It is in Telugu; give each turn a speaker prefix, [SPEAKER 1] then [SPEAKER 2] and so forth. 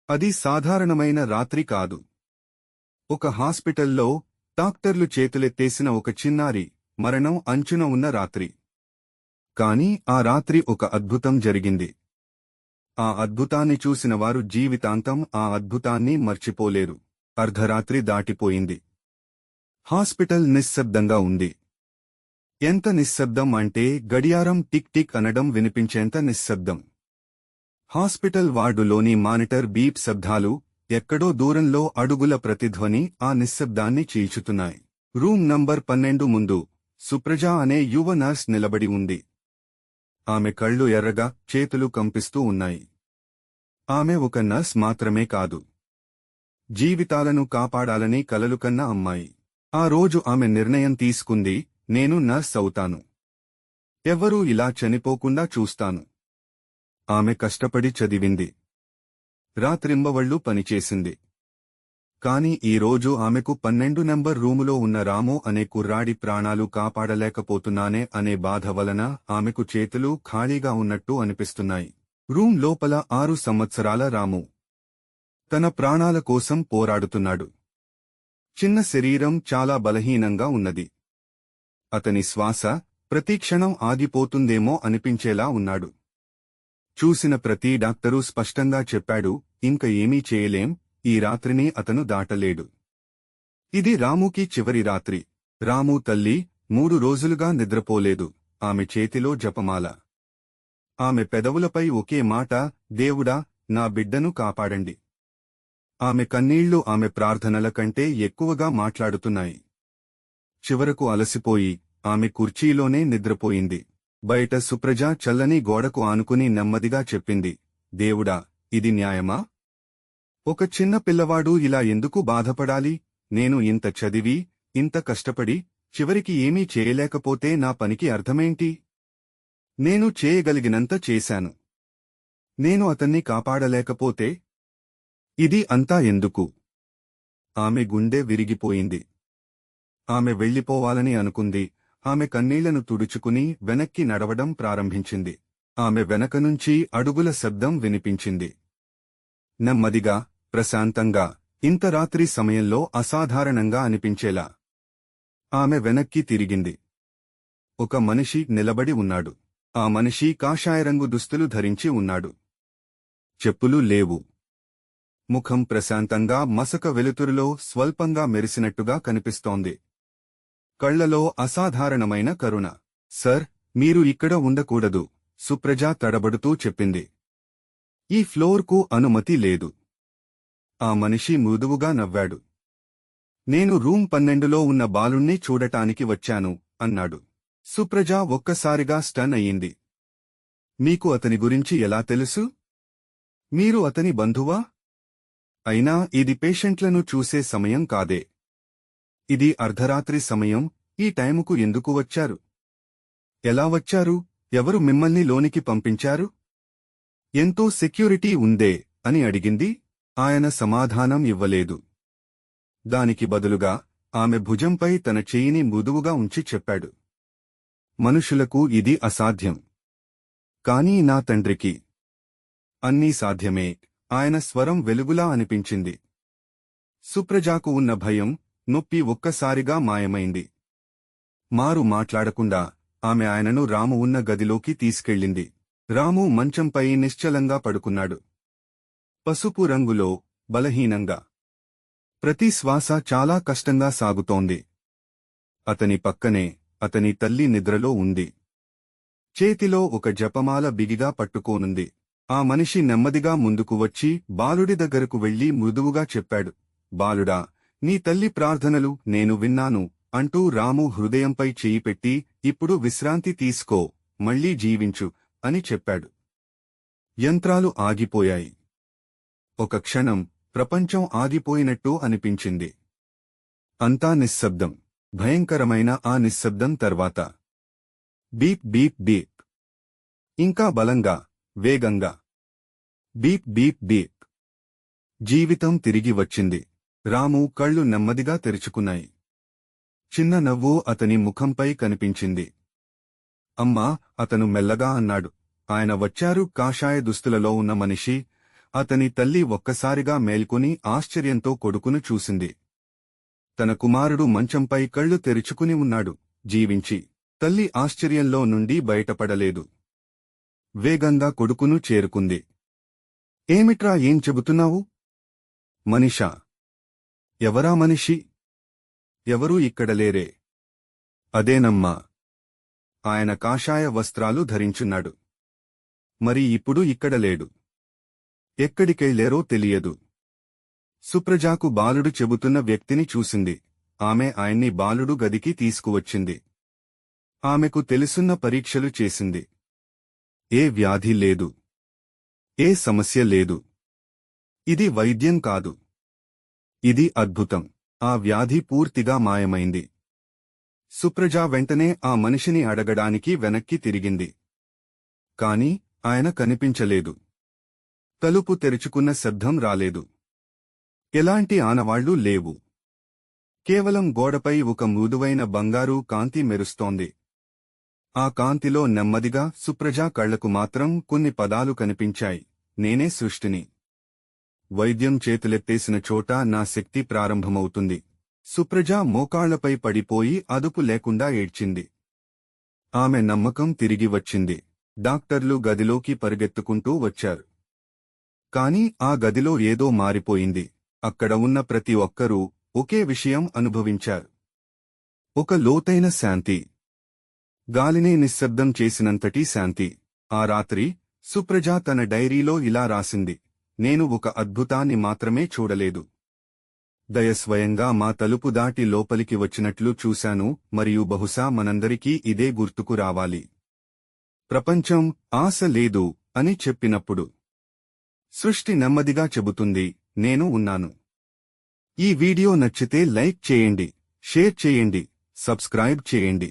[SPEAKER 1] అది సాధారణమైన రాత్రి కాదు. ఒక హాస్పిటల్లో డాక్టర్లు చేతులెత్తేసిన ఒక చిన్నారి మరణం అంచున ఉన్న రాత్రి. కాని ఆ రాత్రి ఒక అద్భుతం జరిగింది. ఆ అద్భుతాన్ని చూసిన వారు జీవితాంతం ఆ అద్భుతాన్ని మర్చిపోలేరు. అర్ధరాత్రి దాటిపోయింది. హాస్పిటల్ నిశ్శబ్దంగా ఉంది. ఎంత నిశ్శబ్దం అంటే గడియారం టిక్ టిక్ అనడం వినిపించేంత నిశ్శబ్దం. హాస్పిటల్ వార్డులోని మానిటర్ బీప్ శబ్దాలు, ఎక్కడో దూరంలో అడుగుల ప్రతిధ్వని ఆ నిశ్శబ్దాన్ని చీల్చుతున్నాయి. రూమ్ నంబర్ 12 ముందు సుప్రజ అనే యువ నర్స్ నిలబడి ఉంది. ఆమె కళ్ళు ఎర్రగా, చేతులు కంపిస్తూ ఉన్నాయి. ఆమె ఒక నర్స్ మాత్రమే కాదు, జీవితాలను కాపాడాలని కలలు కన్న అమ్మాయి. ఆ రోజు ఆమె నిర్ణయం తీసుకుంది, నేను నర్స్ అవుతాను. ఎవ్వరూ ఇలా చనిపోకుండా చూస్తాను. ఆమె కష్టపడి చదివింది. రాత్రింబవళ్లు పనిచేసింది. కాని ఈరోజు ఆమెకు 12 నంబర్ రూములో ఉన్న రాము అనే కుర్రాడి ప్రాణాలు కాపాడలేకపోతున్నానే అనే బాధ వలన ఆమెకు చేతులు ఖాళీగా ఉన్నట్టు అనిపిస్తున్నాయి. రూమ్ లోపల 6 సంవత్సరాల రాము తన ప్రాణాల కోసం పోరాడుతున్నాడు. చిన్న శరీరం చాలా బలహీనంగా ఉన్నది. అతని శ్వాస ప్రతిక్షణం ఆగిపోతుందేమో అనిపించేలా ఉన్నాడు. చూసిన ప్రతి డాక్టరు స్పష్టంగా చెప్పాడు, ఇంక ఏమీ చేయలేం, ఈ రాత్రిని అతను దాటలేడు. ఇది రాముకి చివరి రాత్రి. రాము తల్లి 3 రోజులుగా నిద్రపోలేదు. ఆమె చేతిలో జపమాల. ఆమె పెదవులపై ఒకే మాట, దేవుడా, నా బిడ్డను కాపాడండి. ఆమె కన్నీళ్లు ఆమె ప్రార్థనల కంటే ఎక్కువగా మాట్లాడుతున్నాయి. చివరకు అలసిపోయి ఆమె కుర్చీలోనే నిద్రపోయింది. బయట సుప్రజ చల్లని గోడకు ఆనుకుని నెమ్మదిగా చెప్పింది, దేవుడా, ఇది న్యాయమా? ఒక చిన్న పిల్లవాడు ఇలా ఎందుకు బాధపడాలి? నేను ఇంత చదివి, ఇంత కష్టపడి, చివరికి ఏమీ చేయలేకపోతే నా పనికి అర్థమేంటి? నేను చేయగలిగినంత చేశాను. నేను అతన్ని కాపాడలేకపోతే ఇది అంతా ఎందుకు? ఆమె గుండె విరిగిపోయింది. ఆమె వెళ్ళిపోవాలని అనుకుంది. ఆమె కన్నీళ్లను తుడుచుకుని వెనక్కి నడవడం ప్రారంభించింది. ఆమె వెనకనుంచి అడుగుల శబ్దం వినిపించింది. నెమ్మదిగా, ప్రశాంతంగా, ఇంత రాత్రి సమయంలో అసాధారణంగా అనిపించేలా. ఆమె వెనక్కి తిరిగింది. ఒక మనిషి నిలబడి ఉన్నాడు. ఆ మనిషి కాషాయరంగు దుస్తులు ధరించి ఉన్నాడు. చెప్పులు లేవు. ముఖం ప్రశాంతంగా మసక వెలుతురులో స్వల్పంగా మెరిసినట్టుగా కనిపిస్తోంది. కళ్లలో అసాధారణమైన కరుణ. సర్, మీరు ఇక్కడ ఉండకూడదు, సుప్రజ తడబడుతూ చెప్పింది. ఈ ఫ్లోర్కు అనుమతి లేదు. ఆ మనిషి మృదువుగా నవ్వాడు. నేను రూమ్ 12లో ఉన్న బాలుణ్ణి చూడటానికి వచ్చాను అన్నాడు. సుప్రజ ఒక్కసారిగా స్టన్ అయ్యింది. మీకు అతని గురించి ఎలా తెలుసు? మీరు అతని బంధువా? అయినా ఇది పేషెంట్లను చూసే సమయం కాదే. ఇది అర్ధరాత్రి సమయం. ఈ టైముకు ఎందుకు వచ్చారు? ఎలా వచ్చారు? ఎవరు మిమ్మల్ని లోనికి పంపించారు? ఎంతో సెక్యూరిటీ ఉందే అని అడిగింది. ఆయన సమాధానం ఇవ్వలేదు. దానికి బదులుగా ఆమె భుజంపై తన చెయ్యిని మృదువుగా ఉంచి చెప్పాడు, మనుషులకు ఇది అసాధ్యం. కానీ నా తండ్రికి అన్నీ సాధ్యమే. ఆయన స్వరం వెలుగులా అనిపించింది. సుప్రజాకు ఉన్న భయం, నొప్పి ఒక్కసారిగా మాయమైంది. మారు మాట్లాడకుండా ఆమె ఆయనను రాము ఉన్న గదిలోకి తీసుకెళ్ళింది. రాము మంచంపై నిశ్చలంగా పడుకున్నాడు. పసుపు రంగులో, బలహీనంగా. ప్రతి శ్వాస చాలా కష్టంగా సాగుతోంది. అతని పక్కనే అతని తల్లి నిద్రలో ఉంది. చేతిలో ఒక జపమాల బిగిగా పట్టుకోనుంది. ఆ మనిషి నెమ్మదిగా ముందుకు వచ్చి బాలుడి దగ్గరకు వెళ్లి మృదువుగా చెప్పాడు, బాలుడా, నీ తల్లి ప్రార్థనలు నేను విన్నాను అంటూ రాము హృదయంపై చెయ్యి పెట్టి, ఇప్పుడు విశ్రాంతి తీసుకో, మళ్లీ జీవించు అని చెప్పాడు. యంత్రాలు ఆగిపోయాయి. ఒక క్షణం ప్రపంచం ఆగిపోయినట్టు అనిపించింది. అంతా నిశ్శబ్దం. భయంకరమైన ఆ నిశ్శబ్దం తర్వాత బీప్ బీప్ బీప్. ఇంకా బలంగా, వేగంగా. Beep beep beep. జీవితం తిరిగి వచ్చింది. రాము కళ్ళు నెమ్మదిగా తెరుచుకున్నాయి. చిన్న నవ్వు అతని ముఖంపై కనిపించింది. అమ్మా, అతను మెల్లగా అన్నాడు. ఆయన వచ్చారు. కాషాయ దుస్తులలో ఉన్న మనిషి. అతని తల్లి ఒక్కసారిగా మేల్కొని ఆశ్చర్యంతో కొడుకును చూసింది. తన కుమారుడు మంచంపై కళ్ళు తెరుచుకుని ఉన్నాడు, జీవించి. తల్లి ఆశ్చర్యంలో నుండి బయటపడలేదు. వేగంగా కొడుకును చేరుకుంది. ఏమిట్రా, ఏం చెబుతున్నావు? మనిషా? ఎవరా మనిషి? ఎవరూ ఇక్కడ లేరే. అదేనమ్మా. ఆయన కాషాయ వస్త్రాలు ధరించున్నాడు. మరి ఇప్పుడు ఇక్కడ లేడు. ఎక్కడికెళ్ళారో తెలియదు. సుప్రజాకు బాలుడు చెబుతున్న వ్యక్తిని చూసింది. ఆమె ఆయన్ని బాలుడు గదికి తీసుకువచ్చింది. ఆమెకు తెలుసున్న పరీక్షలు చేసింది. ఏ వ్యాధి లేదు. ఏ సమస్య లేదు. ఇది వైద్యం కాదు. ఇది అద్భుతం. ఆ వ్యాధి పూర్తిగా మాయమైంది. సుప్రజ వెంటనే ఆ మనిషిని అడగడానికి వెనక్కి తిరిగింది. కాని ఆయన కనిపించలేదు. తలుపు తెరుచుకున్న శబ్దం రాలేదు. ఎలాంటి ఆనవాళ్లు లేవు. కేవలం గోడపై ఒక మృదువైన బంగారు కాంతి మెరుస్తోంది. ఆ కాంతిలో నెమ్మదిగా సుప్రజ కళ్లకు మాత్రం కొన్ని పదాలు కనిపించాయి. నేనే సృష్టిని. వైద్యం చేతులెత్తేసిన చోట నా శక్తి ప్రారంభమవుతుంది. సుప్రజ మోకాళ్లపై పడిపోయి అదుపు లేకుండా ఏడ్చింది. ఆమె నమ్మకం తిరిగి వచ్చింది. డాక్టర్లు గదిలోకి పరిగెత్తుకుంటూ వచ్చారు. కాని ఆ గదిలో ఏదో మారిపోయింది. అక్కడ ఉన్న ప్రతి ఒక్కరూ ఒకే విషయం అనుభవించారు. ఒక లోతైన శాంతి. గాలిని నిశ్శబ్దం చేసినంతటి శాంతి. ఆ రాత్రి సుప్రజ తన డైరీలో ఇలా రాసింది: నేను ఒక అద్భుతాన్ని మాత్రమే చూడలేదు. దయ స్వయంగా మా తలుపు దాటి లోపలికి వచ్చినట్లు చూశాను, మరియు బహుశా మనందరికీ ఇదే గుర్తుకు రావాలి. ప్రపంచం ఆశ లేదు అని చెప్పినప్పుడు సృష్టి నెమ్మదిగా చెబుతుంది, నేను ఉన్నాను. ఈ వీడియో నచ్చితే లైక్ చేయండి, షేర్ చేయండి, సబ్స్క్రైబ్ చేయండి.